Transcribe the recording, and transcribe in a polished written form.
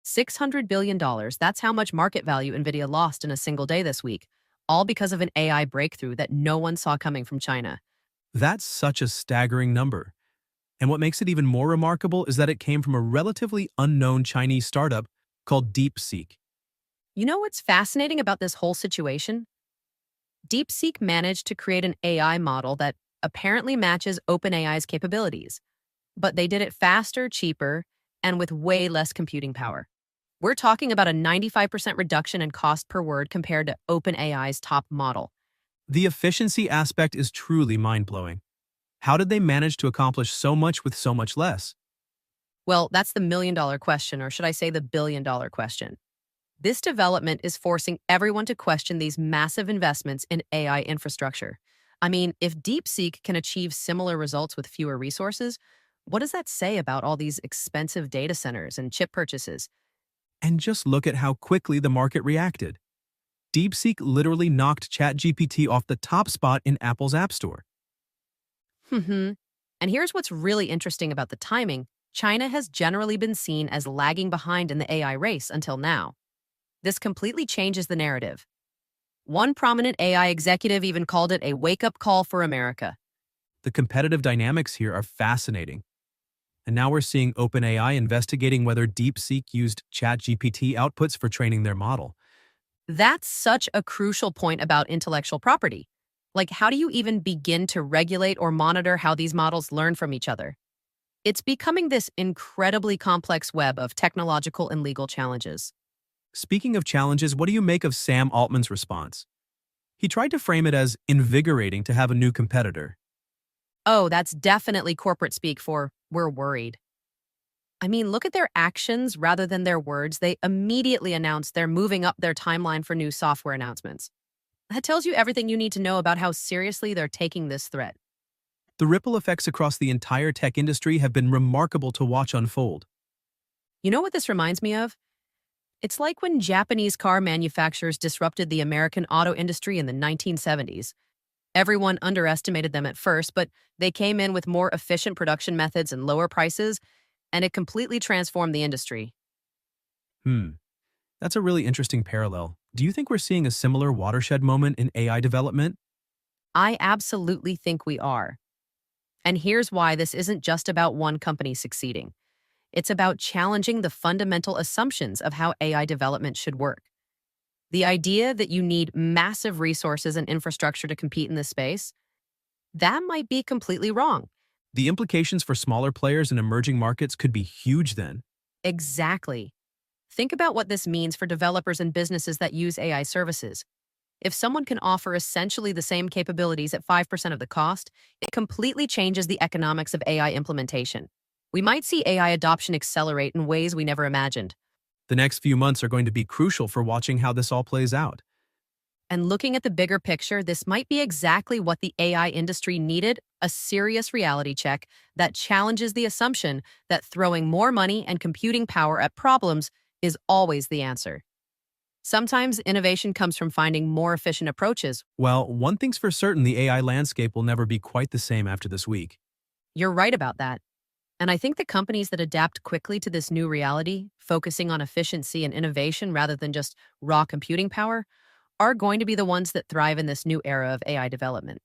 $600 billion, that's how much market value NVIDIA lost in a single day this week, all because of an AI breakthrough that no one saw coming from China. That's such a staggering number. And what makes it even more remarkable is that it came from a relatively unknown Chinese startup called DeepSeek. You know what's fascinating about this whole situation? DeepSeek managed to create an AI model that apparently matches OpenAI's capabilities, but they did it faster, cheaper, and with way less computing power. We're talking about a 95% reduction in cost per word compared to OpenAI's top model. The efficiency aspect is truly mind-blowing. How did they manage to accomplish so much with so much less? Well, that's the million-dollar question, or should I say the billion-dollar question. This development is forcing everyone to question these massive investments in AI infrastructure. I mean, if DeepSeek can achieve similar results with fewer resources, what does that say about all these expensive data centers and chip purchases? And just look at how quickly the market reacted. DeepSeek literally knocked ChatGPT off the top spot in Apple's App Store. And here's what's really interesting about the timing. China has generally been seen as lagging behind in the AI race until now. This completely changes the narrative. One prominent AI executive even called it a wake-up call for America. The competitive dynamics here are fascinating. And now we're seeing OpenAI investigating whether DeepSeek used ChatGPT outputs for training their model. That's such a crucial point about intellectual property. Like, how do you even begin to regulate or monitor how these models learn from each other? It's becoming this incredibly complex web of technological and legal challenges. Speaking of challenges, what do you make of Sam Altman's response? He tried to frame it as invigorating to have a new competitor. Oh, that's definitely corporate speak for "we're worried." I mean, look at their actions rather than their words. They immediately announced they're moving up their timeline for new software announcements. That tells you everything you need to know about how seriously they're taking this threat. The ripple effects across the entire tech industry have been remarkable to watch unfold. You know what this reminds me of? It's like when Japanese car manufacturers disrupted the American auto industry in the 1970s. Everyone underestimated them at first, but they came in with more efficient production methods and lower prices, and it completely transformed the industry. Hmm, that's a really interesting parallel. Do you think we're seeing a similar watershed moment in AI development? I absolutely think we are. And here's why this isn't just about one company succeeding. It's about challenging the fundamental assumptions of how AI development should work. The idea that you need massive resources and infrastructure to compete in this space, that might be completely wrong. The implications for smaller players in emerging markets could be huge then. Exactly. Think about what this means for developers and businesses that use AI services. If someone can offer essentially the same capabilities at 5% of the cost, it completely changes the economics of AI implementation. We might see AI adoption accelerate in ways we never imagined. The next few months are going to be crucial for watching how this all plays out. And looking at the bigger picture, this might be exactly what the AI industry needed, a serious reality check that challenges the assumption that throwing more money and computing power at problems is always the answer. Sometimes innovation comes from finding more efficient approaches. Well, one thing's for certain, the AI landscape will never be quite the same after this week. You're right about that. And I think the companies that adapt quickly to this new reality, focusing on efficiency and innovation rather than just raw computing power, are going to be the ones that thrive in this new era of AI development.